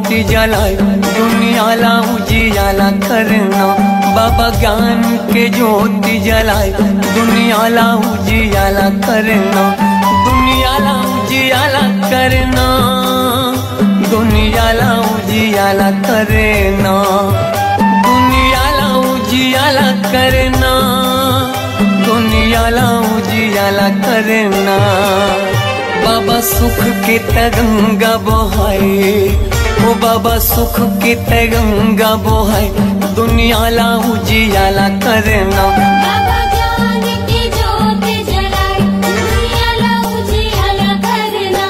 ज्योति जलाए दुनिया ला उजियाला करना। बाबा ज्ञान के ज्योति जलाए दुनिया ला उजियाला करना। दुनिया ला उजियाला करना, दुनिया ला उजियाला करना, दुनिया ला उजियाला करना, दुनिया ला उजियाला करना। बाबा सुख के तरंगा बहाए, ओ बाबा सुख के तरंगा बहाए दुनिया ला उजियाला करना। बाबा ज्ञान की ज्योति जलाए दुनिया ला उजियाला करना।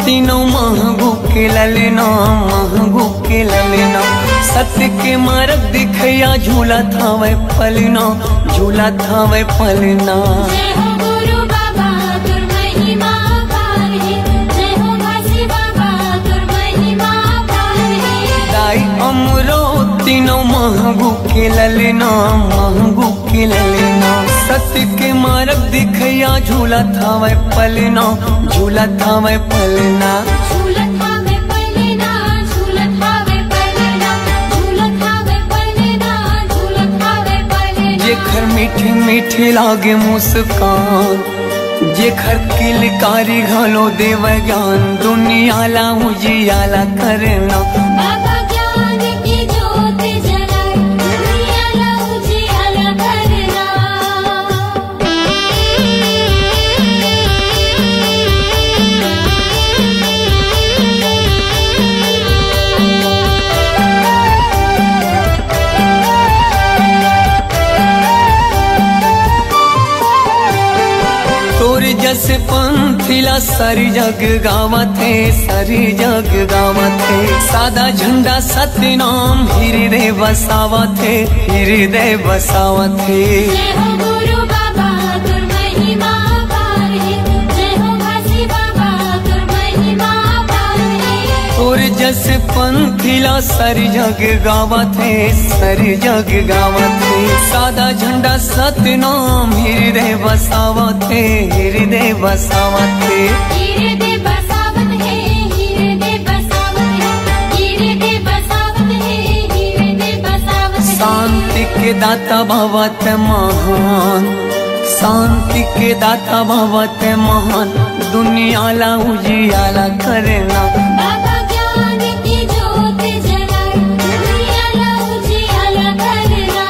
तीनों महंगू के ललना, महंगू के ललना। सत्य के मार्ग दिखया झूला था वह पलना, झूला था वह पलना। जय हो गुरु बाबा तुर महिमा पार है, जय हो घासी बाबा तुर महिमा पार है। दाई अमरो तीनों महंगू के ललना, महंगू के ललना। सत्य के मार्ग दिखया झूला था वह पलना, झूला था वह पलना। झूलत हावे पलना, झूलत हावे पलना, झूलत हावे पलना, झूलत हावे पलना। जेखर मीठी मीठी लागे मुस्कान, जेखर किलकारी घलो देव ज्ञान दुनिया ला उजियाला करना। बाबा ज्ञान की ज्योति जलाए दुनिया ला उजियाला करना। तोर जस पंथिला सारी जग गावत है, सारी जग गावत है। सादा झंडा सत्य नाम हृदय बसावत है, हृदय बसावत है। जय हो गुरु बाबा तुर महिमा पार है, जय हो घासी बाबा तुर महिमा पार है। तोर जस पंथिला सारी जग गावत है, सारी जग गावत है। सादा झंडा सत्य नाम हृदय बसावत है, हृदय बसावत है। हृदय बसावत है, हृदय बसावत है, हृदय बसावत है, हृदय बसावत है। शांति के दाता भवत महान, शांति के दाता भवत महान दुनिया ला उजियाला करना। बाबा ज्ञान की ज्योति जलाए दुनिया ला उजियाला करना।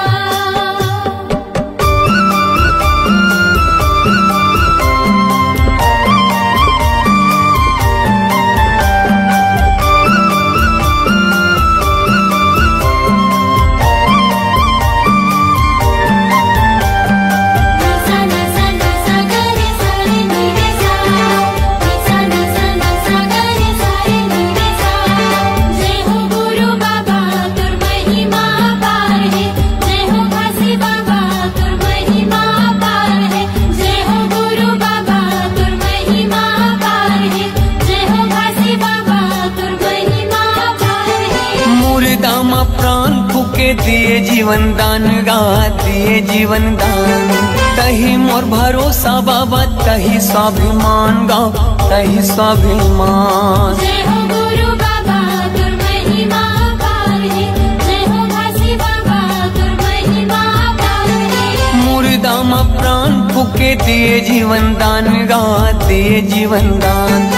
जय हो गुरु बाबा तुर महिमा पार है, जय हो घासी बाबा तुर महिमा पार है। जय हो गुरु बाबा तुर महिमा पार है, जय हो घासी बाबा तुर महिमा पार है। मुर्दा मा प्राण फूके दिए जीवन दान गा, दिए जीवन दान। तही मोर भरोसा बाबा, तही स्वाभिमान गा, तही स्वाभिमान। जय हो गुरु बाबा तुर महिमा पार है, जय हो घासी बाबा तुर महिमा पार है। मुर्दा मा प्राण फूके दिए जीवन दान गा, दिए जीवन दान।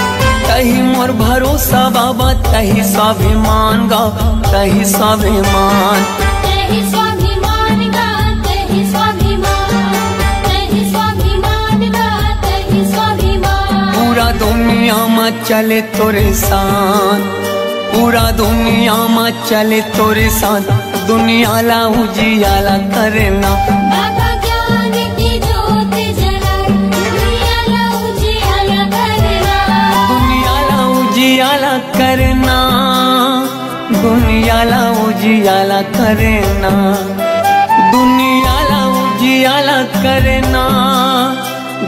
तही मोर भरोसा बाबा, तही स्वाभिमान गा, तही स्वाभिमान। तेहि स्वाभिमान गा, तेहि स्वाभिमान, तेहि स्वाभिमान गा, तेहि स्वाभिमान। पूरा दुनिया में चले तोरे साथ, पूरा दुनिया में चले तोरे साथ दुनियाला उजियाला करना। बाबा ज्ञान की ज्योत जलाए दुनियाला उजियाला करना। दुनियाला उजियाला करना, दुनियाला उजियाला करना, दुनियाला उजियाला करना,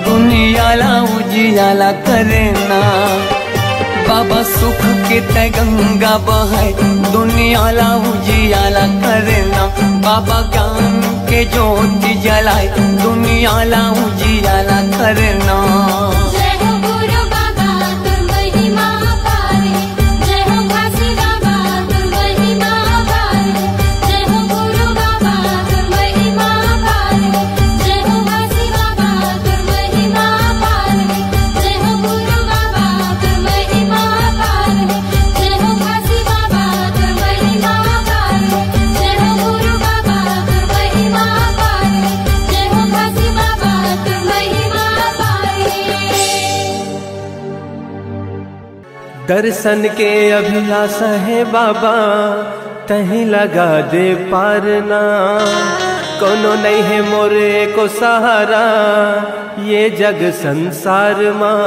दुनियाला उजियाला करना। बाबा सुख के तय गंगा बहाए दुनियाला उजियाला करना। बाबा ज्ञान के ज्योति जलाए दुनियाला उजियाला करना। जय हो गुरु बाबा तुम महिमा अपार है। जय हो काशी बाबा तुम महिमा अपार है। जय हो गुरु बाबा तुम महिमा अपार है। जय हो काशी बाबा तुम महिमा अपार है। जय हो गुरु बाबा तुम महिमा अपार है। जय हो काशी बाबा तुम महिमा अपार है। जय हो गुरु बाबा तुम महिमा अपार है। जय हो काशी बाबा तुम महिमा अपार है। दर्शन के अभिलाषा है बाबा तहीं लगा दे पारना। कोनो नहीं है मोरे को सहारा ये जग संसार माँ।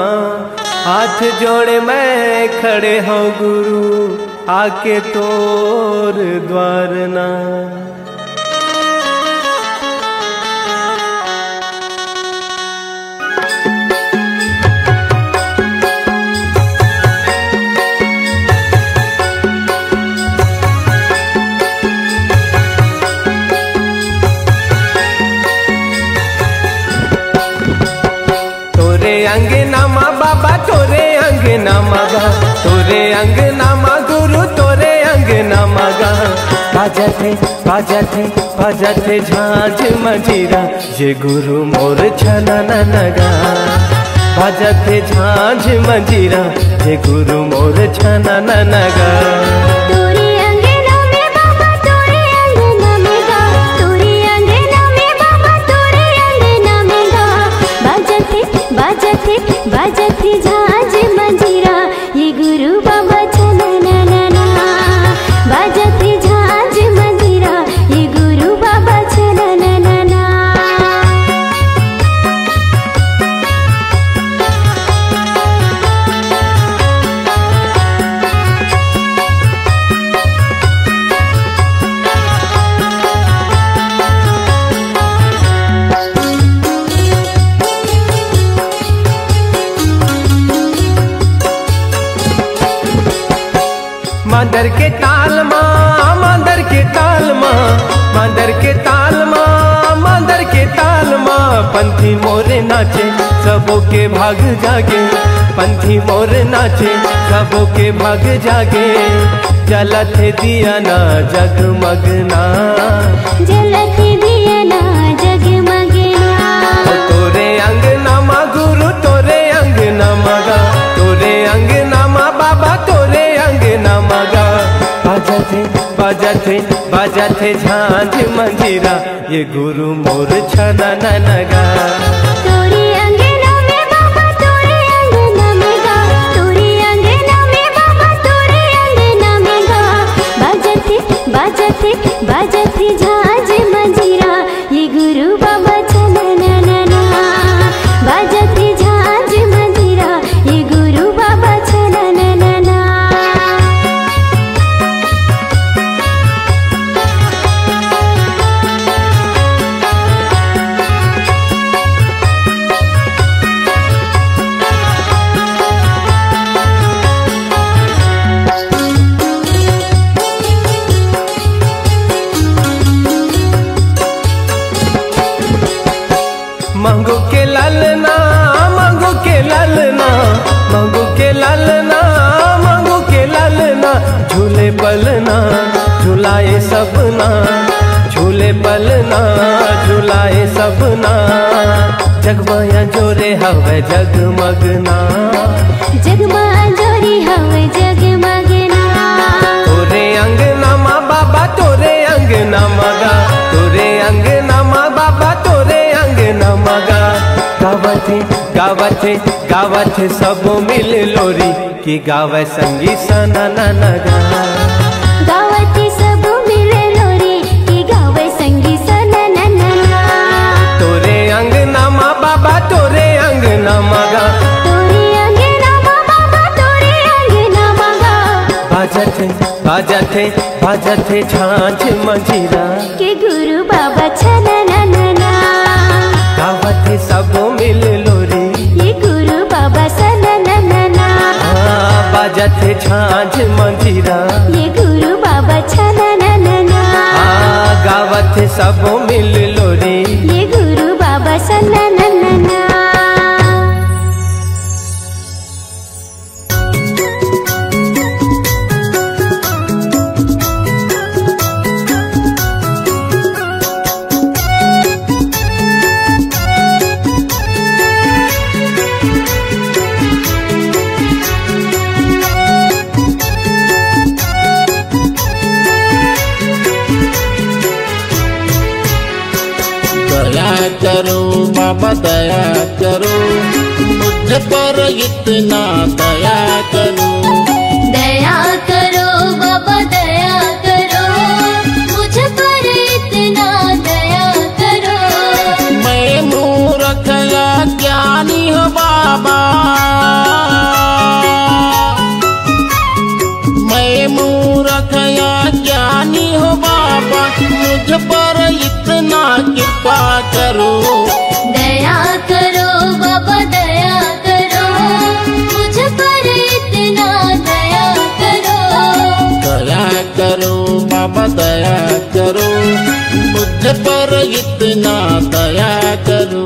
हाथ जोड़े मैं खड़े हो गुरु आके तोर द्वार ना। अंगनामा बाबा तोरे अंगनामा गा, तोरे अंगनामा गुरु तोरे अंगनामा गा। बाजते बाजते बाजते झांझ मंजीरा ये गुरु मोर छना नगा। बाजते झांझ मंजीरा ये गुरु मोर छना नगा। बाजते झांझ मंजीरा ये गुरु बाबा छना ना। बाजते झांझ मंजीरा ये गुरु बाबा छना ना। मांदर के ताल माँ, मांदर के ताल माँ, मांदर के ताल माँ, मांदर के ताल माँ। पंथी मोरे नाचे सबों के भाग जागे। पंथी मोरे नाचे सबों के भाग जागे। जलत दिया ना जगमगना, जलत दिया ना जगमगना। तोरे अंगनामा गुरु तोरे अंगनामा गा, तोरे अंगनामा बाबा तोरे अंगनामा गा। बाजते बाजते बाजते झांझ मंजीरा ये गुरु मोर छना नगा। तोरे अंगना में बाबा तोरे अंगना में गा, तोरे अंगना में बाबा तोरे अंगना में गा। बाजते बाजते बाजते झांझ मंजीरा ये गुरु बाबा छना ना। बाजते झांझ मंजीरा ये गुरु बाबा छना ना। मांगो के लालना, मांगो के लालना, मांगो के लालना, मांगो के लालना। झूले पलना झुलाए सबना, झूले पलना झुलाए सबना। जगमाया जोरे हवे जगमगना, जगमाया जोरे हवे जगमगना। तोरे अंगनामा बाबा तोरे अंगनामा गा, तोरे अंगनामा बाबा तोरे अंगनामा गा। गावथे गावथे गावथे सब मिल लोरी की गावे संगी सना नगा। गावथे सब मिल लोरी बाजत है छाछ मंजीरा के गुरु बाबा छना ना ना ना गावत है सब मिल लोरी ये गुरु बाबा सना ना ना ना बाजत है छाछ मंजीरा ये गुरु बाबा छना ना ना ना गावत है सब मिल लोरी ये गुरु बाबा सना ना ना ना करो बाबा दया करो मुझ पर इतना दया करो बाबा दया करो मुझ पर इतना दया करो मैं मूर्ख या ज्ञानी हूँ बाबा मैं मूर्ख या ज्ञानी हूँ बाबा मुझ पर इतना कृपा करो दया करो बाबा दया करो मुझ पर इतना दया करो बाबा दया करो मुझ पर इतना दया करो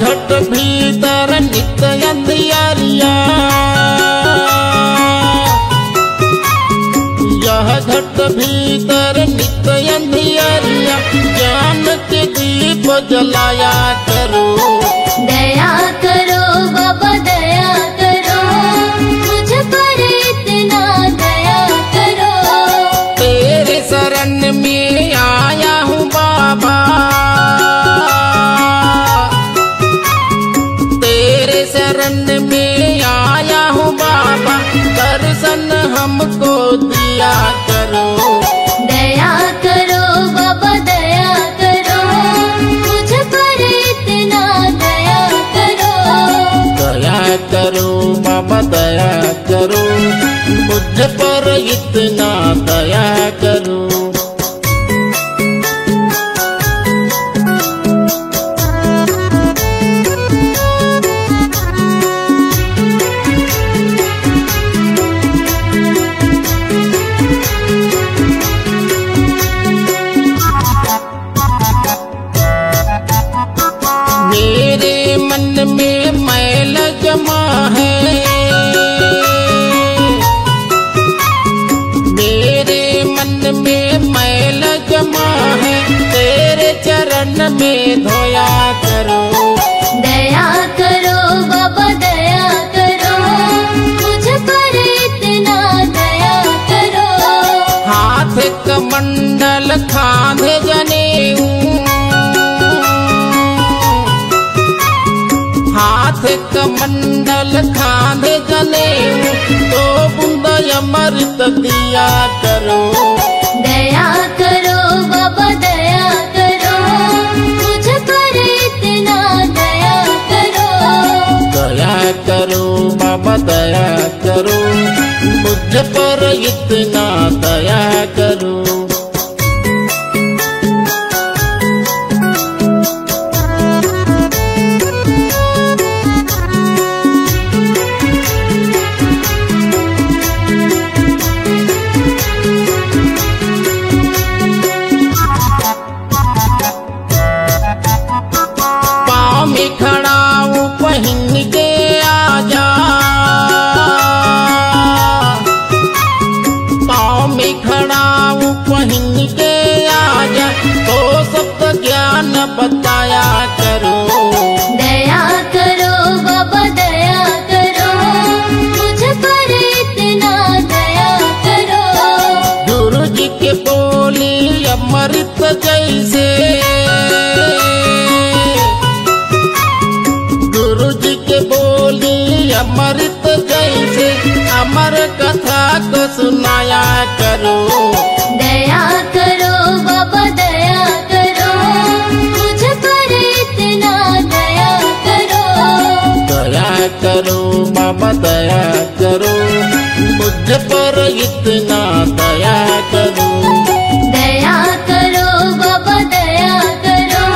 घट भीतर नित्य अंधियारिया यह घट भीतर नित्य अंधियारिया ज्ञान के दीप जलाया करो दया करो बाबा दया करो मुझ पर इतना दया करो तेरे शरण में आया हूँ बाबा शरण में आया हूँ बाबा दर्शन हमको दिया करो दया करो बाबा दया करो मुझ पर इतना दया करो बाबा दया करो मुझ पर इतना दया करो में मैल जमा है मेरे मन में मैल जमा है तेरे चरण में धोया करो दया करो बाबा दया करो मुझ पर इतना दया करो हाथ कमंडल खांधे जनेऊ हाथ कमंडल खांधे जनेऊ तो बूंद अमृत दिया करो दया करो बाबा दया करो मुझ पर इतना दया करो बाबा दया करो मुझ पर इतना दया करो मुझ पर इतना दया करो। दया करो बाबा दया करो,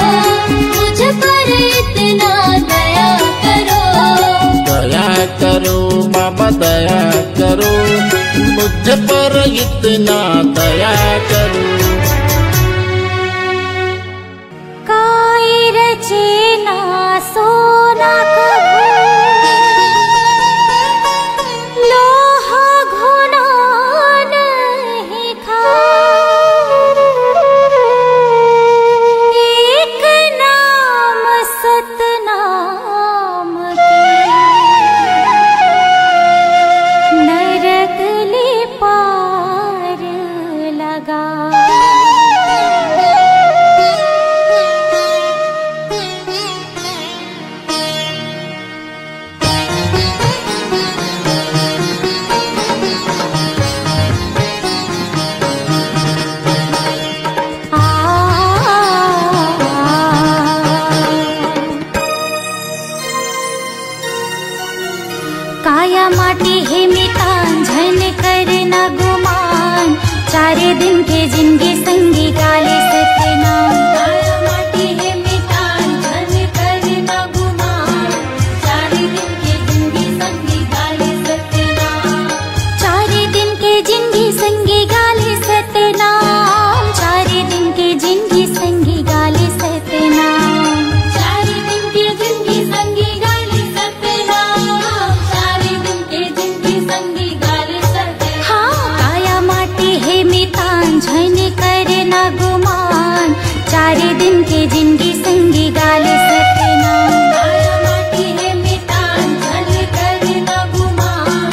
मुझ पर इतना दया करो। दया करो बाबा दया करो, मुझ पर इतना दया करो। काई रचे ना सोना कभू, लोहा घुना नहीं खाए। एक नाम सतनाम के, नरक ले पार लगा। काया माटी है मितान झन करना गुमान, चारे दिन के जिंदगी संगी गाले सतनाम। काया माटी है मितान झन करना गुमान, चारे दिन के जिंदगी संगी गाले सतनाम। चारे दिन के जिंदगी संगी गाले सतनाम, चारे दिन के जिंदगी संगी गाले सतनाम। चारे दिन के जिंदगी संगी गाले सतनाम, चारे दिन के जिंदगी संगी गाले सतनाम। हाँ काया माटी है मितान झन करना गुमान, चारे दिन के जिंदगी संगी गाले सतनाम। काया माटी है मितान झन करना गुमान,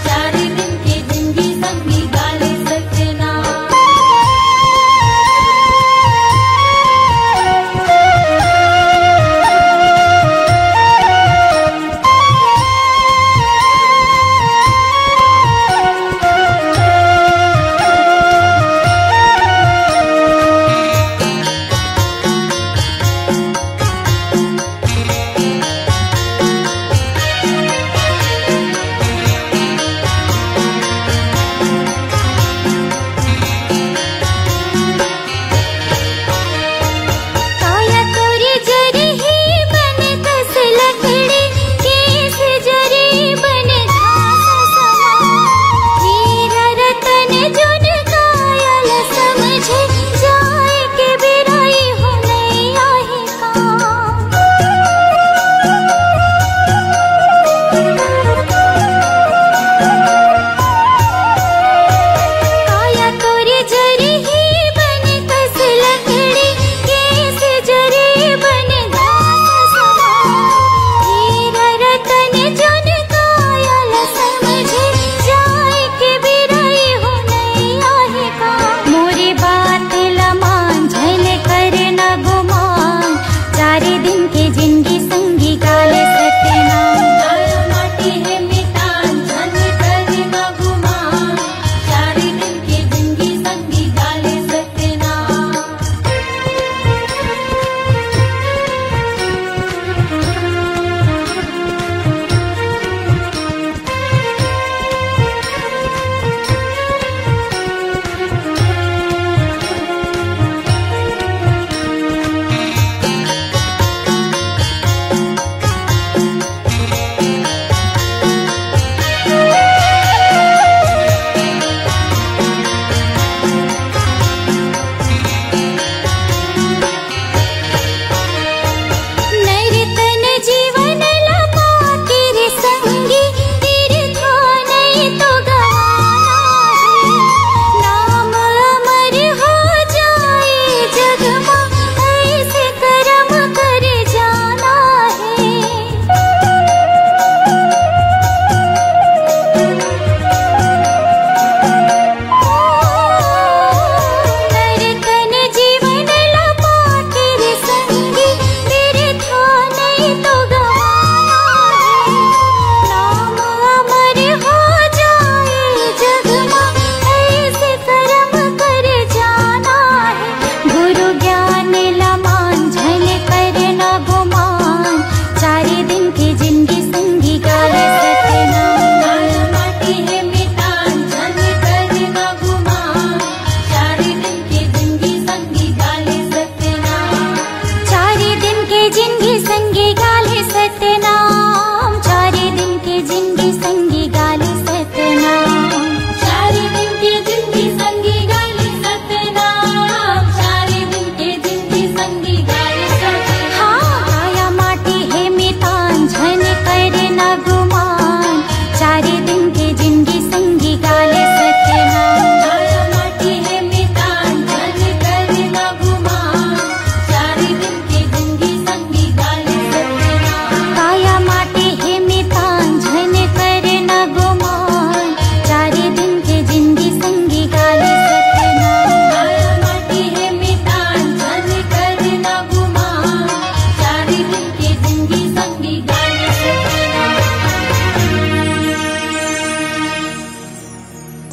चारे दिन के जिंदगी संगी गाले सतनाम।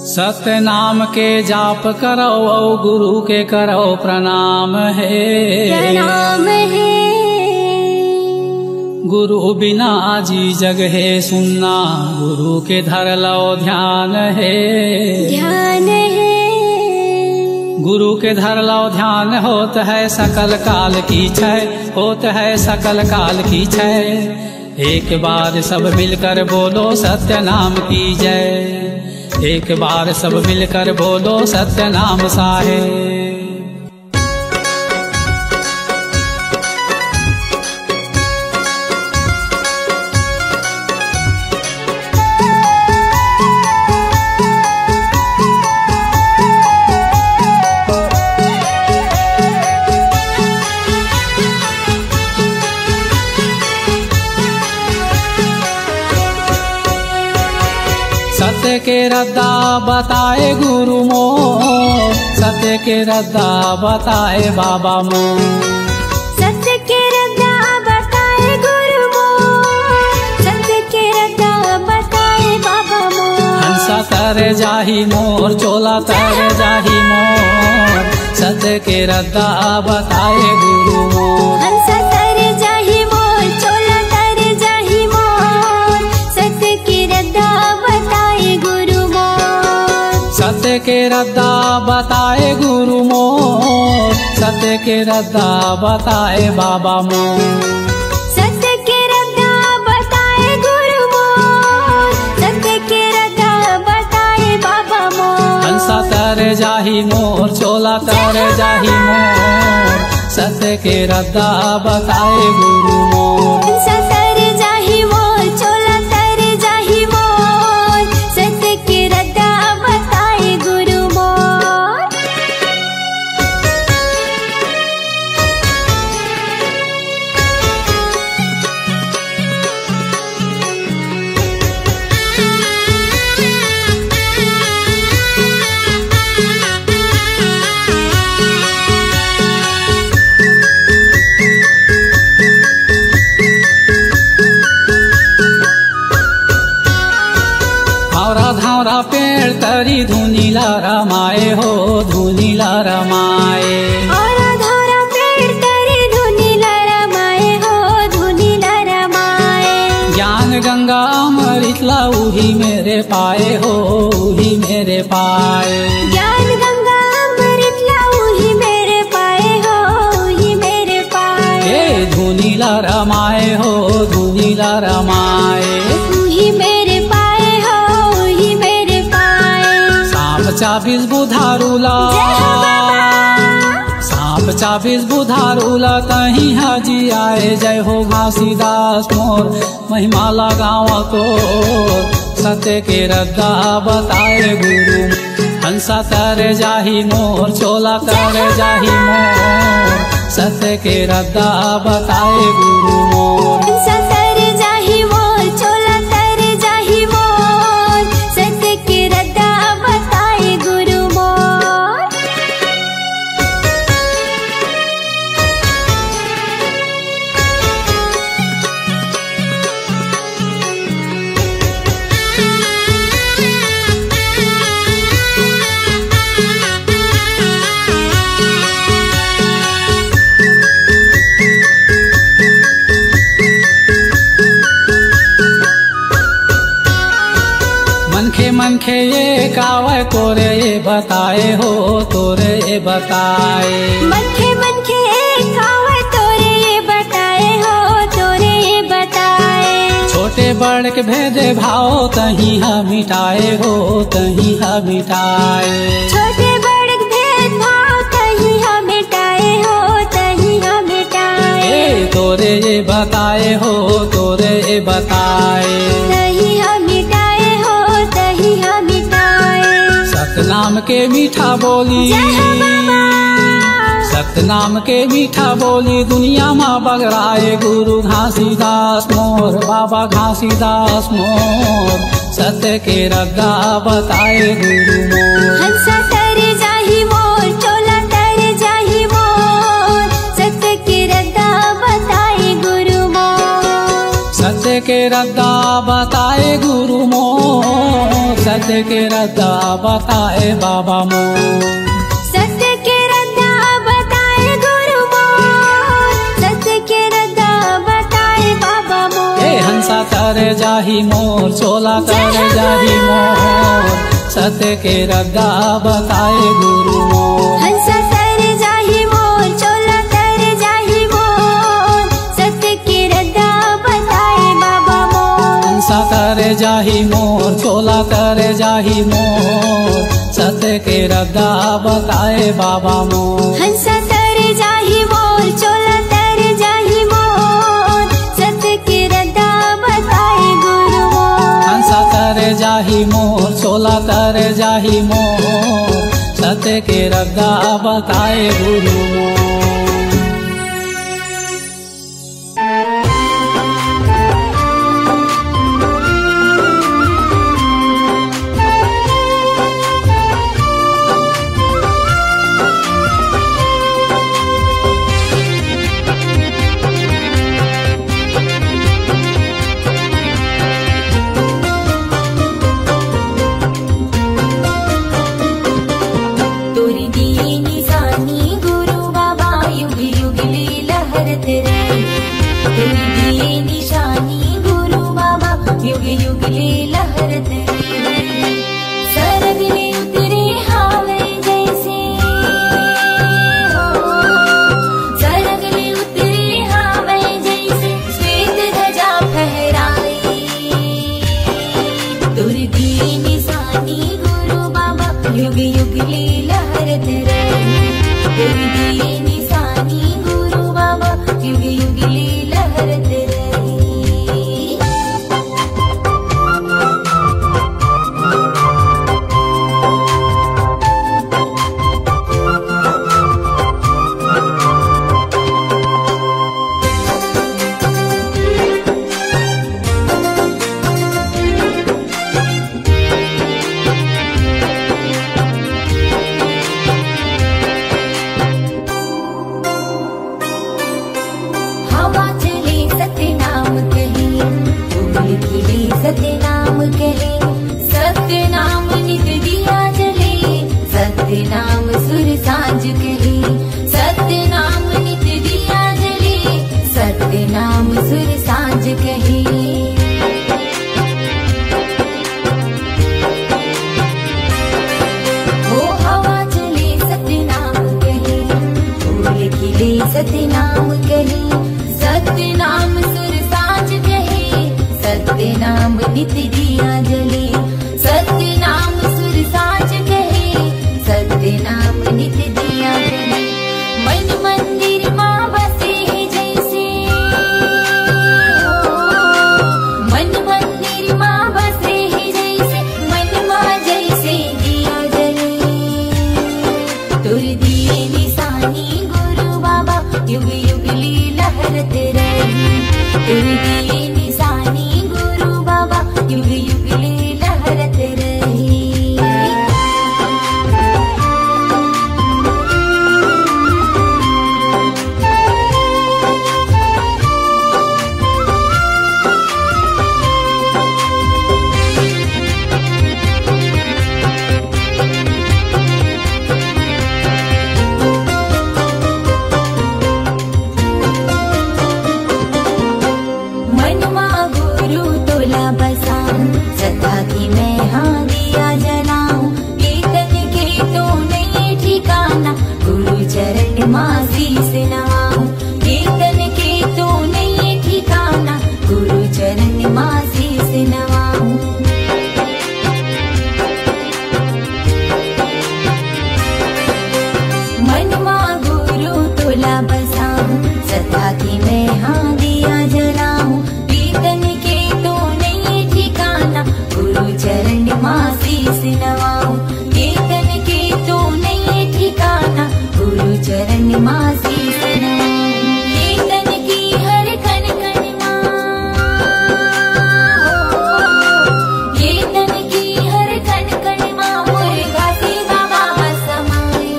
सत्य नाम के जाप करो और गुरु के करो प्रणाम है। प्रणाम है। गुरु बिना जी जग है सुनना, गुरु के धर लो ध्यान है। ध्यान है। गुरु के धर लो ध्यान होत है सकल काल की छय, होत है सकल काल की छय। एक बार सब मिलकर बोलो सत्य नाम की जय। एक बार सब मिलकर बोलो सत्य नाम साहेब। सत्य के रद्दा बताए गुरु मोर, सत्य के रद्दा बताए बाबा मोर। सत्य के रद्दा बताए गुरु मोर, सत्य के रद्दा बताए बाबा मोर। हंसा तर जाही मोर, चोला तर जाही मोर, सत्य के रद्दा बताए गुरु मोर। हंसा तर जाही मोर, चोला तर जाही मोर, सत्य के रद्दा बताए गुरु मोर। सत्य के रद्दा बताए गुरु मोर, सत्य के रद्दा बताए बाबा मोर। सत्य के रद्दा बताए गुरु मोर, सत्य के रद्दा बताए बाबा मोर। हंसा तर जाही मोर, चोला तर जाही मोर, सत्य के रद्दा बताए गुरु मोर। हंसा तर जाही मोर, चोला तर जाही मोर, सत्य के रद्दा बताए गुरु मोर। धावरा धावरा पेड़ तरी धुनीला रमाए हो, धुनीला रमाए। और धारा पेड़ तरी धुनीला रमाए हो, धुनीला रमाए। ज्ञान गंगा अमृत ला उही मेरे पाए हो, उही मेरे पाए। ज्ञान गंगा अमृत लाऊ ही मेरे पाए हो, ही मेरे पाए। हे धुनीला रमाए हो, धुनीला रमाए। तू ही मेरे पाए हो, ही मेरे पाए। सांप चाबीस बुधारूला, जय हो बाबा। सांप चाबीस बुधारूला कहीं हाजी आए। जय हो घासीदास मोर, महिमा लगावा तो सत्य के रद्दा बताए गुरु। हंसा तर जाही मोर, चोला तर जाही मोर, सत्य के रद्दा बताए गुरु मोर। हंसा तर जाही मोर, चोला तर जाही मोर, सत्य के रद्दा बताए गुरु मोर। मनखे मनखे ये कावे तोरे ये बताए हो, तोरे ये बताए। मनखे मनखे खावे तोरे ये बताए हो, तोरे ये बताए। छोटे बड़ के भेदे भाव तहीं हा मिटाए हो, तहीं हा मिटाए। छोटे बड़े भेदभाव तहीं हम मिटाए हो, तहीं हम मिटाए। ए तोरे ये बताए हो, तोरे ये बताए। तहीं हम मिटाए हो, तहीं हम मिटाए। सतनाम के मीठा बोली, जय हो बाबा। सतनाम के मीठा बोली दुनिया माँ बगराए गुरु घासीदास मोर, बाबा घासीदास मोर, सत्य के रद्दा बताए गुरु मोर। हंसा तर जाही मोर, चोला तर जाही मोर, सत्य के रद्दा बताए गुरु मोर। सत्य के रद्दा बताए गुरु मोर, सत्य के रद्दा बताए बाबा मोर। सत्य के रद्दा बताए गुरु मोर, सत्य के रद्दा बताए बाबा मोर। हे हंसा करे जाही मोर, चोला करे जाही मोर, सत्य के रद्दा बताए गुरु मोर। हंसा करे जाही मोर, चोला करे जाही मोर, सत्य के रद्दा बताए बाबा मोर। हंसा करे जाही मोर, चोला करे जाही मोर, सत्य के रद्दा बताए बाबा मोर। हंसा करे जाही मोर, चोला करे जाही मोर, सत्य के रद्दा बताए गुरु मोर। हंसा करे जाही मोर, चोला करे जाही मोर, सत्य के रद्दा बताए गुरु मोर। तोरी दी निशानी गुरु बाबा युग युग ले लहरत रहे। तोरी दी निशानी गुरु बाबा युग युग ले लहरत रहे। सरग ले उतरे हावे जैसे हो, सरग ले उतरे हावे जैसे श्वेत ध्वजा फहराई। तोरी दी निशानी गुरु बाबा युग युग ले लहरत रहे। तोरी दी निशानी गुरु बाबा युग युग ले लहरत रहे। हवा चले सत्य नाम कहे, फूल खिले सत्य नाम कहे, सत्य नाम नित दिया जले, सत्य नाम सुर सांझ कहे, सत्य नाम नित दिया जले, सत्य नाम सुर सांझ कहे। ओ हवा चले सत्य नाम कहे, फूल खिले सत्य नाम कहे, सत्य नाम सुर सांझ कहे, सत्य नाम नित दिया जले, सत्य नाम सुर सांझ कहे, सत्य नाम नित दिया जले। मन मंदिर माँ बसे जैसे हो, मन मंदिर माँ बसे जैसे, मन माँ जैसे दिया जले। तुर दिए निशानी गुरु बाबा युग युग ले लहरत रहे। तुर दिए निशानी गुरु बाबा युग युग ले लहरत रहे। मनमा गुरु तोला बसाऊं, सदा की मैं हाँ दिया जलाऊं, कीर्तन के तो नहीं ठिकाना, गुरु चरण माँ शीस नवाऊं, कीर्तन के तो नहीं ठिकाना, गुरु चरण माँ शीस नवाऊं। मनमा गुरु तोला बसाऊं, सदा की मैं हाँ दिया जलाऊं, कीर्तन के तो नहीं ठिकाना, गुरु चरण माँ शीस नवाऊं, कीर्तन के तो नहीं ठिकाना, गुरु चरण माँ शीस नवाऊं। कीर्तन की हर कण कण माँ हो, कीर्तन की हर कण कण माँ मुर्गा से बाबा समाए।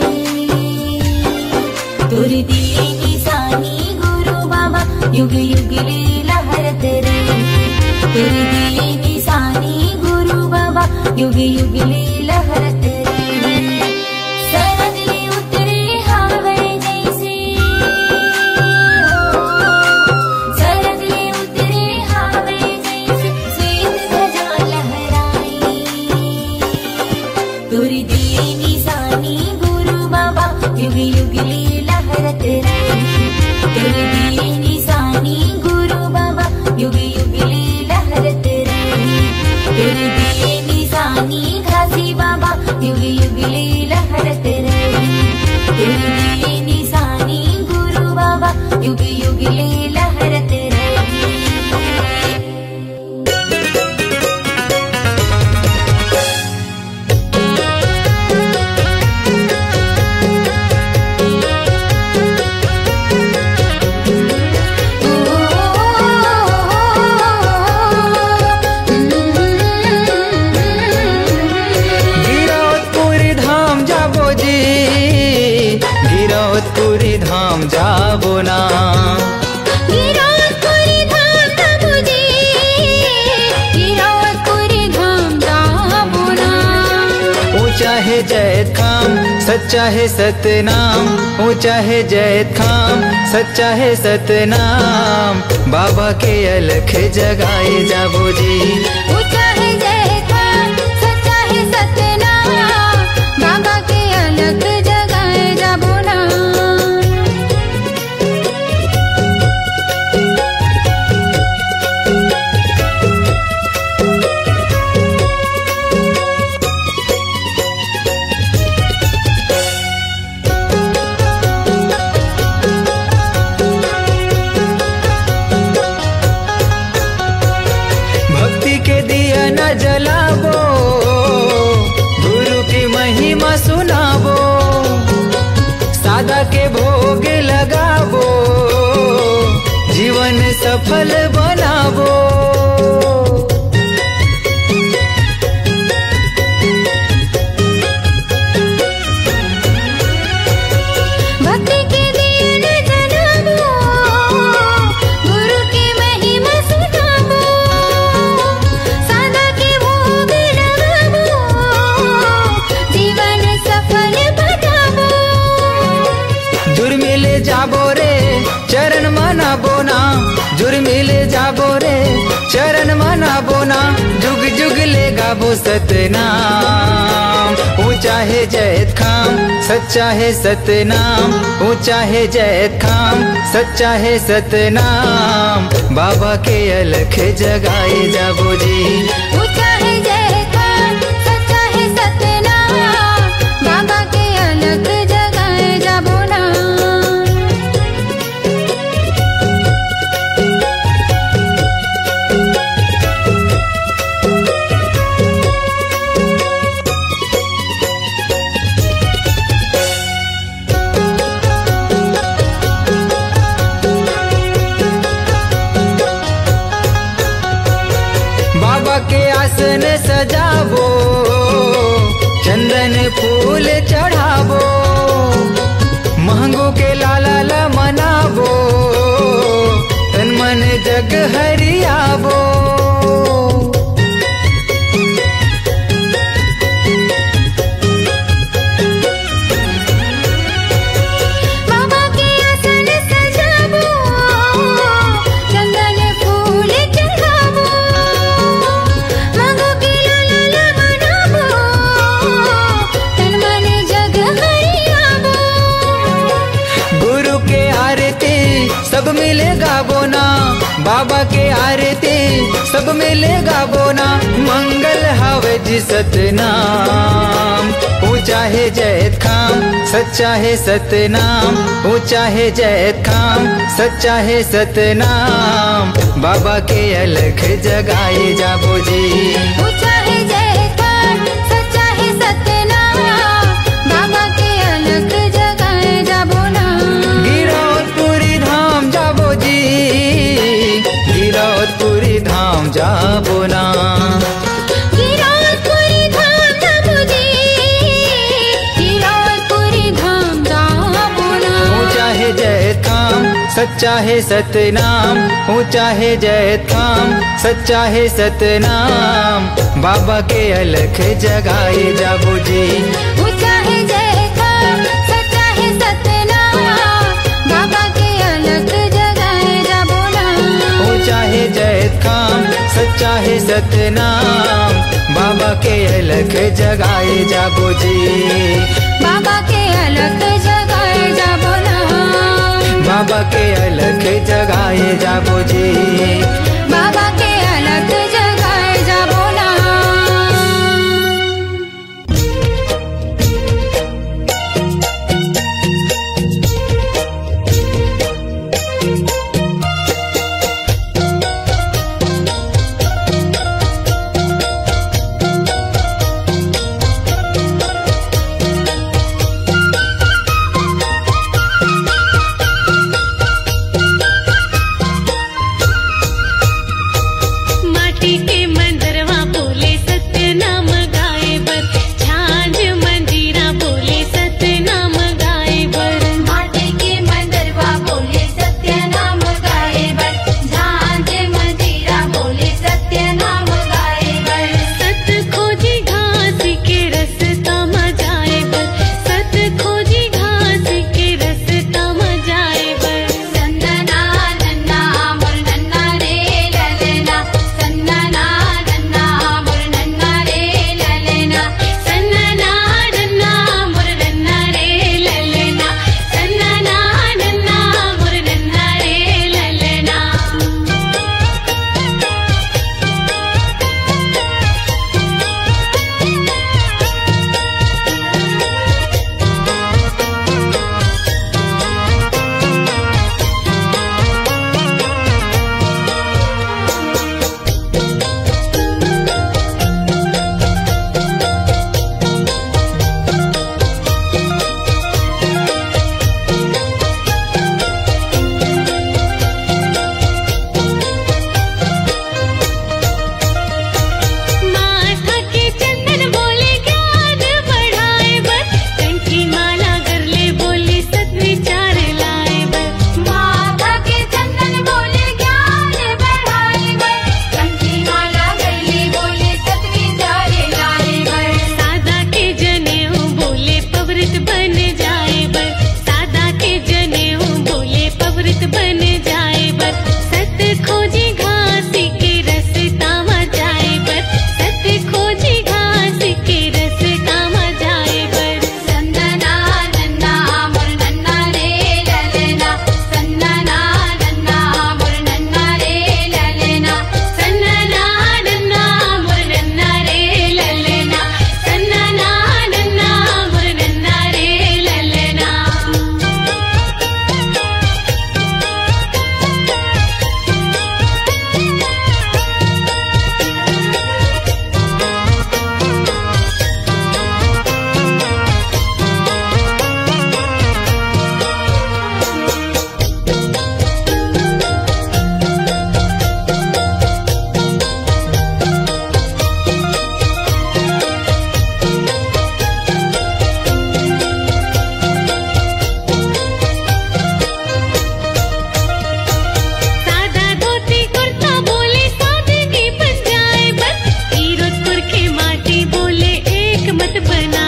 तुर दिए निशानी गुरु बाबा युग युग ले लहरत रहे। तुर दिए निशानी गुरु बाबा युग युग ले लहरत रहे। सरदले उतरे हावे जैसे, सरदले उतरे हावे जैसे, श्वेत ध्वजा लहराई। तुरी दिए निशानी गुरु बाबा युग युग ले लहरत रहे। तुरी दिए निशानी गुरु बाबा युग युग ले लहरत रहे। तुरी दिए निशानी घासी बाबा युग युग ले लहरत रहे। तुरी दिए निशानी गुरु बाबा युग युग ले लहरत रहे। गिरौदपुरी धाम जाबो ना, गिरौदपुरी धाम जाबो जी, गिरौदपुरी धाम जाबो ना। ऊंचा है जैत खाम सच्चा है सतनाम, ऊंचा है जैत खाम सच्चा है सतनाम, बाबा के अलख जगाए जाबो जी। ऊंचा है जैत खाम सच्चा है सतनाम, बाबा के अलख जगाए जाबो ना। भक्ति के दिया न जलाबो, गुरु की महिमा सुनाबो, सादा के भोग लगाबो, जीवन सफल बनाबो। भक्ति के दिए न जलाबो, गुरु की महिमा सुनाबो, सादा के भोग लगाबो, जीवन सफल बनाबो। जुर्मिले जाबो रे चरण मनाबो ना, जुर्मिले जाबो रे चरण मनाबो ना, जुग जुग ले गाबो सतनाम। ऊंचा है जैत खाम सच्चा है सतनाम, ऊंचा है जैत खाम सच्चा है सतनाम, बाबा के अलख जगाए जाबो जी। ऊंचा है जैत खाम सच्चा है सतनाम, बाबा के अलख जगाए जाबो ना। बाबा के आसन सजाबो, चंदन फूल चढ़ाबो, महंगो के लाला ला मनाबो, तन मन जग हरियाबो। बाबा के आसन सजाबो, चंदन फूल चढ़ाबो, मांगो के लाला मनाबो, तन मन जग हरियाबो। गुरु के आरती सब मिले गाबो ना, बाबा के आरती सब मिले गाबो ना, मंगल हावे जी सतनाम। ऊंचा है जैत खाम सच्चा है सतनाम, ऊंचा है जैत खाम सच्चा है सतनाम, बाबा के अलख जगाए जाबो जी। ऊंचा है जैत खाम सच्चा है सतनाम, बाबा के अलख जगाए जाबो ना। गिरौदपुरी धाम जाबो जी, गिरौदपुरी धाम जाबो ना। गिरौदपुरी धाम जाबो जी, गिरौदपुरी धाम जाबो ना। ऊंचा है जैत खाम सच्चा है सतनाम, ऊंचा है जय थाम, सच्चा है सतनाम, बाबा के अलख जगाए जाबो जी। ऊंचा है जय थाम, सच्चा है सतनाम, बाबा के अलख जगाए जाबो नाम। ऊंचा है जय थाम, सच्चा है सतनाम, बाबा के अलख जगाए जाबो जी। बाबा के अलख जगाए जाबो नाम। बाबा के अलख जगाए जाबो जी। बाबा के अलख जगाए जाबो नाम। बना